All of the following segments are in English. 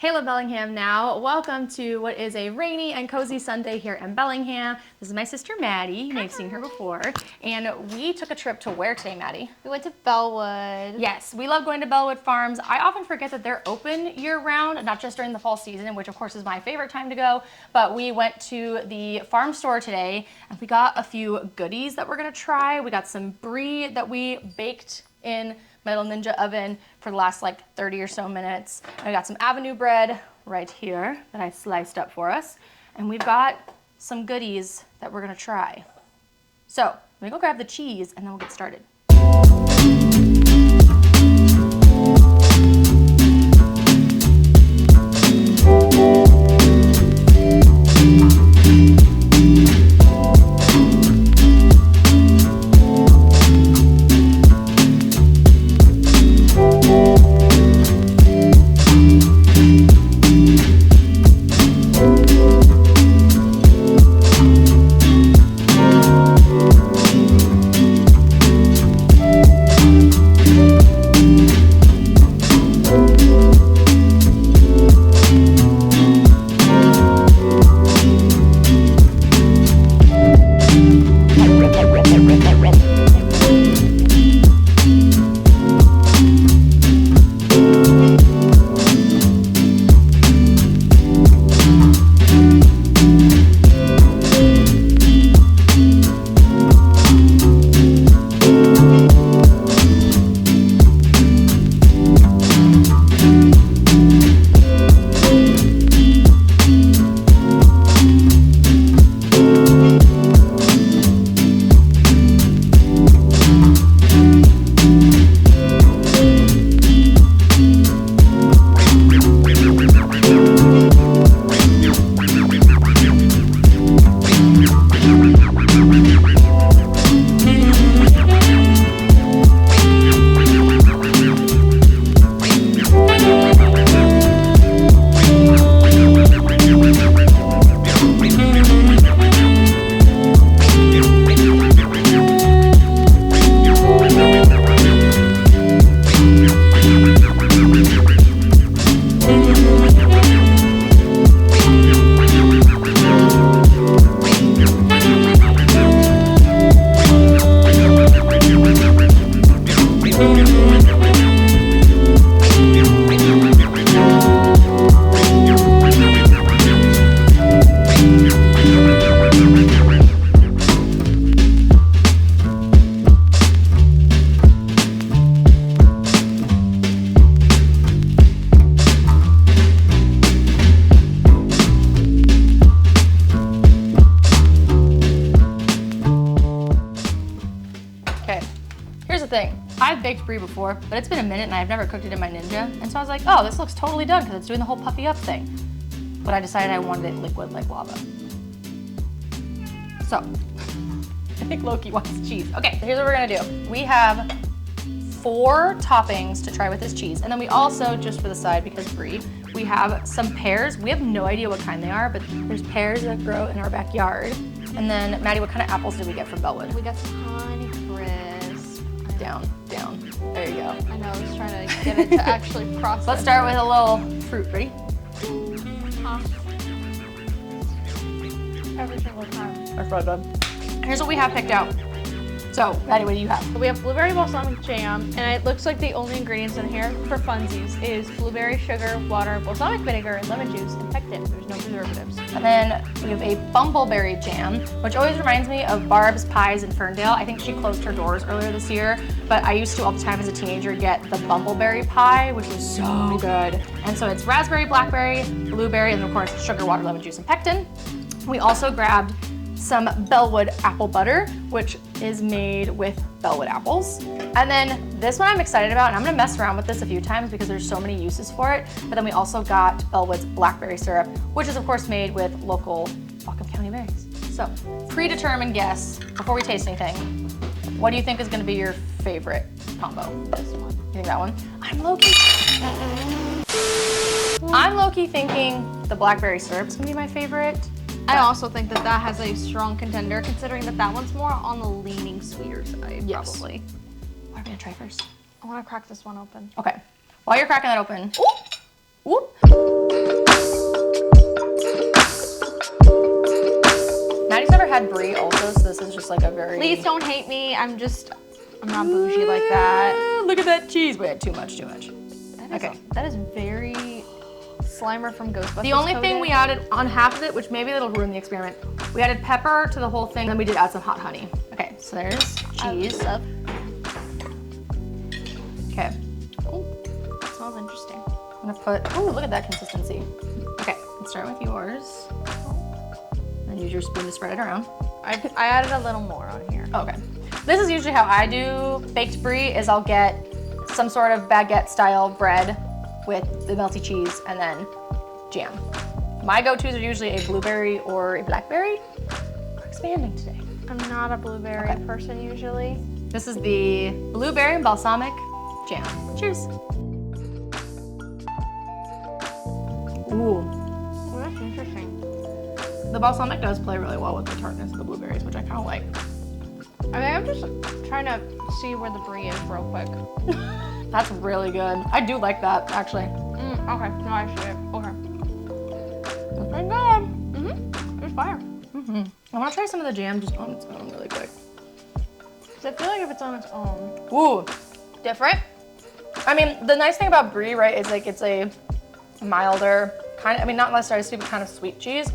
Hey, LiveBellinghamNow. Welcome to what is a rainy and cozy Sunday here in Bellingham. This is my sister Maddie. You may have seen her before. And we took a trip to where today, Maddie? We went to Bellewood. Yes, we love going to Bellewood Farms. I often forget that they're open year-round, not just during the fall season, which of course is my favorite time to go. But we went to the Farmstore today and we got a few goodies that we're gonna try. We got some brie that we baked in my little Ninja oven for the last like 30 or so minutes. And I got some Avenue bread right here that I sliced up for us. And we've got some goodies that we're gonna try. So I'm gonna go grab the cheese and then we'll get started. I've baked brie before, but it's been a minute and I've never cooked it in my Ninja. And so I was like, oh, this looks totally done because it's doing the whole puffy up thing. But I decided I wanted it liquid like lava. So, I think Loki wants cheese. Okay, so here's what we're gonna do. We have 4 toppings to try with this cheese. And then we also, just for the side, because brie, we have some pears. We have no idea what kind they are, but there's pears that grow in our backyard. And then, Maddie, what kind of apples did we get from Bellewood? We got some honey crisp. Down. There you go. I know, I was trying to get it to actually process. Let's start with a little fruit. Ready? Every single time. That's right, bud. Here's what we have picked out. So, Maddie, what do you have? We have blueberry balsamic jam, and it looks like the only ingredients in here for funsies is blueberry, sugar, water, balsamic vinegar, and lemon juice, and pectin. There's no preservatives. And then we have a bumbleberry jam, which always reminds me of Barb's Pies in Ferndale. I think she closed her doors earlier this year, but I used to all the time as a teenager get the bumbleberry pie, which was so good. And so it's raspberry, blackberry, blueberry, and of course sugar, water, lemon juice, and pectin. We also grabbed some Bellewood apple butter, which is made with Bellewood apples. And then this one I'm excited about, and I'm gonna mess around with this a few times because there's so many uses for it. But then we also got Bellewood's blackberry syrup, which is of course made with local Whatcom County berries. So, predetermined guess, before we taste anything, what do you think is gonna be your favorite combo? This one. You think that one? I'm low-key thinking the blackberry syrup's gonna be my favorite. I also think that that has a strong contender, considering that that one's more on the leaning sweeter side, Yes. probably. What are we gonna try first? I want to crack this one open. Okay. While you're cracking that open, ooh, ooh. had brie also, so this is just like a very... Please don't hate me. I'm not bougie like that. Look at that cheese. Wait, too much. That is very Slimer from Ghostbusters. The only thing we added on half of it, which maybe it'll ruin the experiment, we added pepper to the whole thing, then we did add some hot honey. Okay, so there's cheese. Okay. Oh, smells interesting. I'm gonna put, oh, look at that consistency. Okay, let's start with yours. And use your spoon to spread it around. I added a little more on here. Okay. This is usually how I do baked brie, is I'll get some sort of baguette style bread with the melty cheese and then jam. My go-tos are usually a blueberry or a blackberry. We're expanding today. I'm not a blueberry person usually. This is the blueberry and balsamic jam. Cheers. Ooh. Oh, that's interesting. The balsamic does play really well with the tartness of the blueberries, which I kind of like. I think I'm just trying to see where the brie is real quick. That's really good. I do like that, actually. Okay, no, I see it. Okay. That's pretty good. Mm-hmm. It's fire. Mm-hmm. I want to try some of the jam just on its own really quick. So I feel like if it's on its own. Ooh. Different? I mean, the nice thing about brie, right, is like it's a milder, kind of, I mean, not necessarily sweet, but kind of sweet cheese.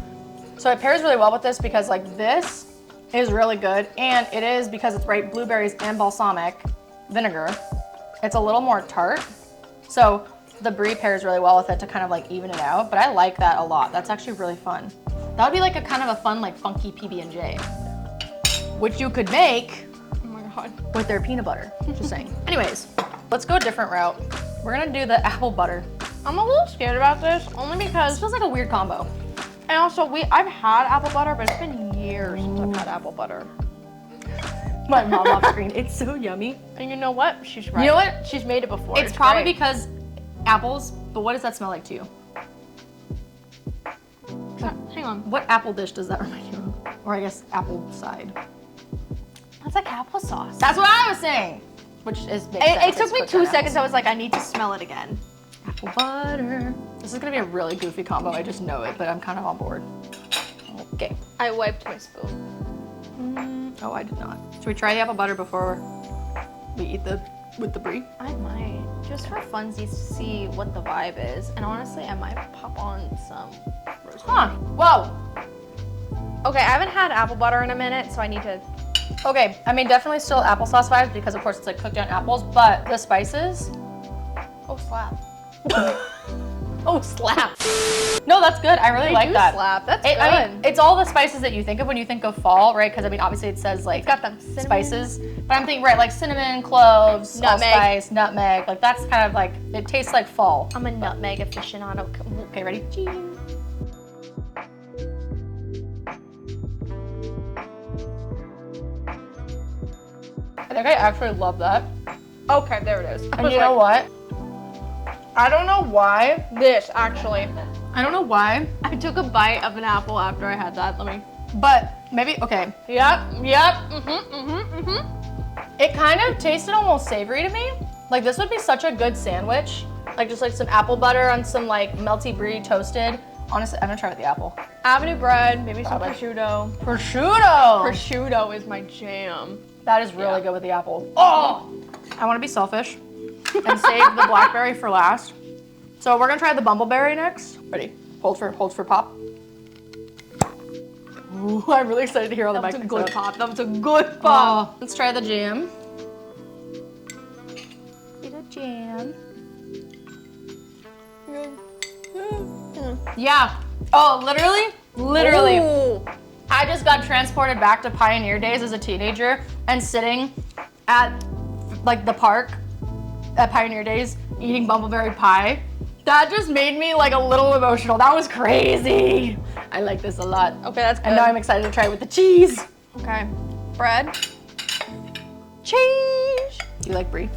So it pairs really well with this because like this is really good. And it is, because it's right, blueberries and balsamic vinegar, it's a little more tart. So the brie pairs really well with it to kind of like even it out. But I like that a lot. That's actually really fun. That would be like a kind of a fun, like funky PB&J, which you could make with their peanut butter, just saying. Anyways, let's go a different route. We're gonna do the apple butter. I'm a little scared about this, only because This feels like a weird combo. And also, I've had apple butter, but it's been years since I've had apple butter. My mom off screen, it's so yummy. And you know what? She's right. You know what? She's made it before. It's probably great. because apples, but what does that smell like to you? Hang on. What apple dish does that remind you of? Or I guess apple side. That's like applesauce. That's what I was saying. Which is big. It took me 2 seconds. I was like, I need to smell it again. Apple butter. This is gonna be a really goofy combo. I just know it, but I'm kind of on board. Okay. I wiped my spoon. Oh, I did not. Should we try the apple butter before we eat with the brie? I might, just for funsies, to see what the vibe is. And honestly, I might pop on some rosemary. Huh. Whoa. Okay, I haven't had apple butter in a minute, so I need to. Okay, I mean, definitely still applesauce vibes because, of course, it's like cooked on apples, but the spices. Oh, slap. Oh, slap. No, that's good. I really like that. Slap. That's good. I mean, it's all the spices that you think of when you think of fall, right? Because I mean, obviously it says like it's got them cinnamon. Spices, but I'm thinking right, like cinnamon, cloves, Nutmeg. allspice, nutmeg. Like that's kind of like it tastes like fall. I'm a nutmeg aficionado. Okay, ready? I think I actually love that. Okay, there it is. And you know what? I don't know why. This, actually. I don't know why. I took a bite of an apple after I had that. But maybe, okay. Yep. It kind of tasted almost savory to me. Like this would be such a good sandwich. Like just like some apple butter on some like melty brie toasted. Honestly, I'm gonna try with the apple. Avenue bread, maybe some prosciutto. Prosciutto! Prosciutto is my jam. That is really good with the apple. Oh! I wanna be selfish and save the blackberry for last. So we're gonna try the bumbleberry next. Ready? Hold for pop. Ooh, I'm really excited to hear all the mic picks up. That was a good pop. Let's try the jam. Get a jam. Yeah. Oh, literally. Ooh. I just got transported back to Pioneer days as a teenager and sitting at like the park at Pioneer days eating bumbleberry pie. That just made me like a little emotional. That was crazy. I like this a lot. Okay, that's good. And now I'm excited to try it with the cheese. Okay. Bread. Cheese. Do you like brie?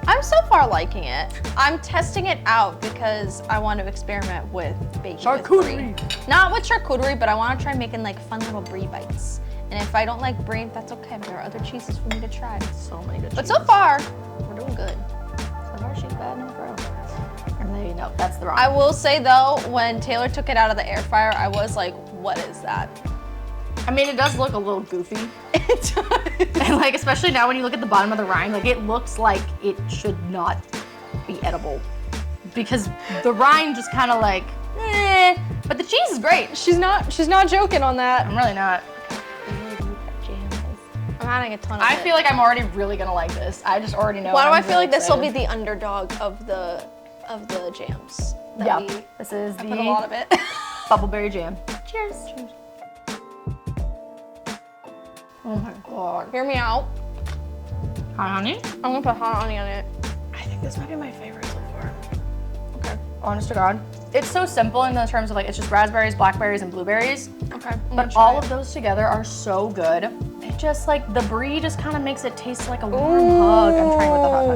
I'm so far liking it. I'm testing it out because I want to experiment with baking Charcuterie. with brie. Not with charcuterie, but I want to try making like fun little brie bites. And if I don't like brie, that's okay. There are other cheeses for me to try. So many good But cheeses. so far, we're doing good. So far she's bad in a row. Or maybe no, that's the wrong. I will say though, when Taylor took it out of the air fryer, I was like, what is that? I mean, it does look a little goofy. It does. And like, especially now when you look at the bottom of the rind, like it looks like it should not be edible. Because the rind just kind of like, but the cheese is great. She's not joking on that. I'm really not. I'm adding a ton of I it. feel like I'm already really gonna like this. I just already know. Why do I'm I feel really like this will be excited. the underdog of the jams? Yeah, this is I the put a lot of it. Bumbleberry jam. Cheers. Cheers. Oh my god. Hear me out. Hot honey? I'm gonna put hot honey on it. I think this might be my favorite so far. Okay. Honest to God. It's so simple in the terms of like, it's just raspberries, blackberries, and blueberries. Okay. But all of those together are so good. It just like, the brie just kind of makes it taste like a warm hug. I'm trying with the hot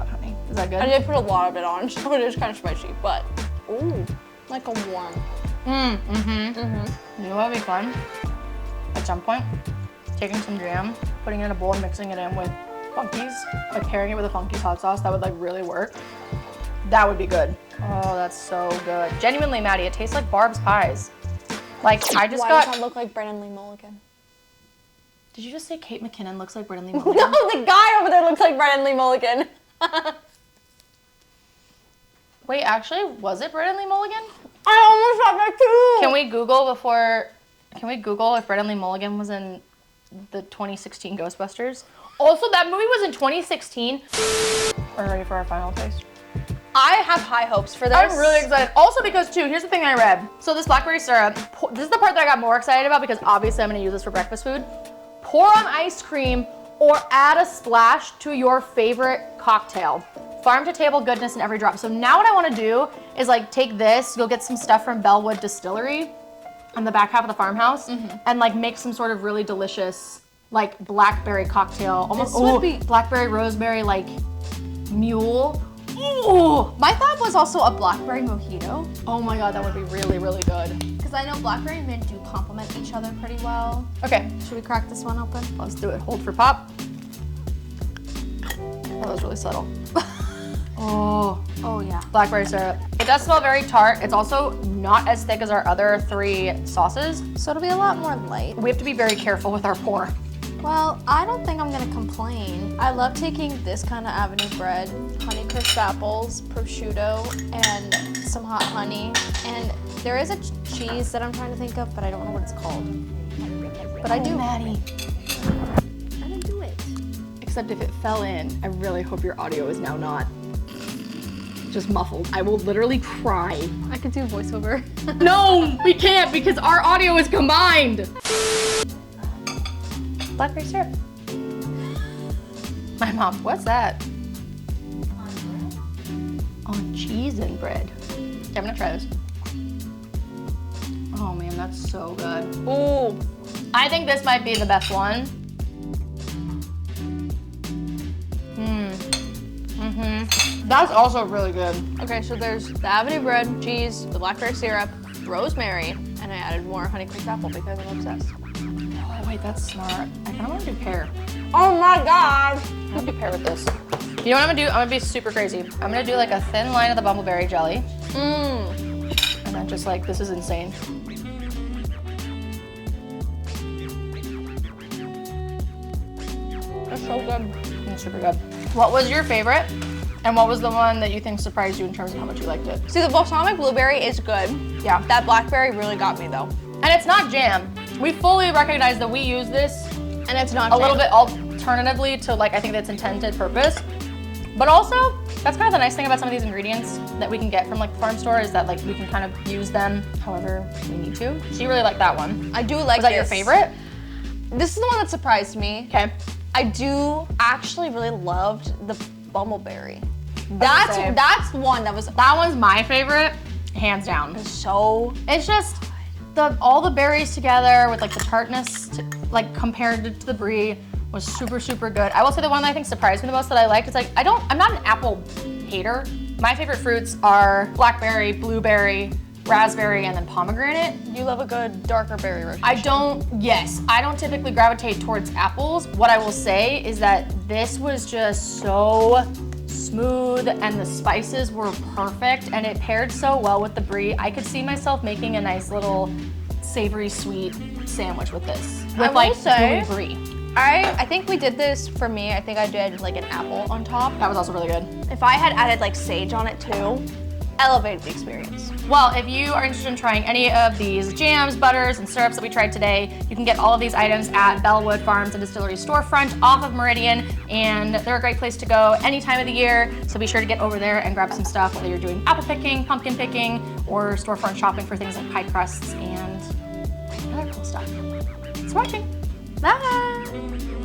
honey. Is that good? I did put a lot of it on, so it is kind of spicy, but ooh, like a warm. You know what would be fun? At some point, taking some jam, putting it in a bowl and mixing it in with Funky's, like pairing it with a Funky's hot sauce, that would like really work. That would be good. Oh, that's so good. Genuinely, Maddie, it tastes like Barb's pies. Like, I just Why got... does that look like Brennan Lee Mulligan? Did you just say Kate McKinnon looks like Brennan Lee Mulligan? No, the guy over there looks like Brennan Lee Mulligan. Wait, actually, was it Brennan Lee Mulligan? I almost thought that too. Can we Google if Brennan Lee Mulligan was in the 2016 Ghostbusters? Also, that movie was in 2016. Are you ready for our final taste? I have high hopes for this. I'm really excited. Also because too, here's the thing I read. So this blackberry syrup, this is the part that I got more excited about because obviously I'm gonna use this for breakfast food. Pour on ice cream or add a splash to your favorite cocktail. Farm to table goodness in every drop. So now what I wanna do is like take this, you'll get some stuff from Bellewood Distillery on the back half of the farmhouse and like make some sort of really delicious like blackberry cocktail. Almost would be blackberry rosemary like mule. Ooh. My thought was also a blackberry mojito. Oh my god, that would be really, really good. Because I know blackberry and mint do complement each other pretty well. Okay, Should we crack this one open? let's do it. Hold for pop. Oh, that was really subtle. Oh, yeah. blackberry syrup. It does smell very tart. It's also not as thick as our other 3 sauces. So it'll be a lot more light. We have to be very careful with our pour. Well, I don't think I'm gonna complain. I love taking this kind of Avenue bread, Honeycrisp apples, prosciutto, and some hot honey. And there is a cheese that I'm trying to think of, but I don't know what it's called. But I do. Maddie. I didn't do it. Except if it fell in, I really hope your audio is now not just muffled. I will literally cry. I could do voiceover. No, we can't because our audio is combined. Blackberry syrup. My mom, what's that? On cheese and bread. Okay, I'm gonna try this. Oh man, that's so good. Ooh. I think this might be the best one. That's also really good. Okay, so there's the Avenue bread, cheese, the blackberry syrup, rosemary, and I added more Honeycrisp apple because I'm obsessed. Oh wait, that's smart. I kind of want to do pear. Oh my god! I'm gonna do pear with this. You know what I'm gonna do? I'm gonna be super crazy. I'm gonna do like a thin line of the Bumbleberry jelly. And then just like, this is insane. That's so good. It's super good. What was your favorite? And what was the one that you think surprised you in terms of how much you liked it? See, the balsamic blueberry is good. Yeah. That blackberry really got me though. And it's not jam. We fully recognize that we use this And it's not a little bit alternatively to like, I think that's intended purpose. But also, that's kind of the nice thing about some of these ingredients that we can get from like the farm store is that like we can kind of use them however we need to. So you really like that one. I do like Was that your favorite? This is the one that surprised me. Okay. I do actually really loved the Bumbleberry. say. That's the one that was That one's my favorite, hands down. so It's just all the berries together with like the tartness, like compared to the brie was super, super good. I will say the one that I think surprised me the most that I liked is like, I'm not an apple hater. My favorite fruits are blackberry, blueberry, raspberry, and then pomegranate. you love a good darker berry rotation. I don't typically gravitate towards apples. What I will say is that this was just so smooth and the spices were perfect and it paired so well with the brie. I could see myself making a nice little savory sweet sandwich with this. I With will like say- gooey brie. I think we did this for me. I think I did like an apple on top. That was also really good. If I had added like sage on it too, elevated the experience. Well, if you are interested in trying any of these jams, butters, and syrups that we tried today, you can get all of these items at Bellewood Farms and Distillery storefront off of Meridian, and they're a great place to go any time of the year, so be sure to get over there and grab some stuff, whether you're doing apple picking, pumpkin picking, or storefront shopping for things like pie crusts and other cool stuff. Thanks for watching. Bye.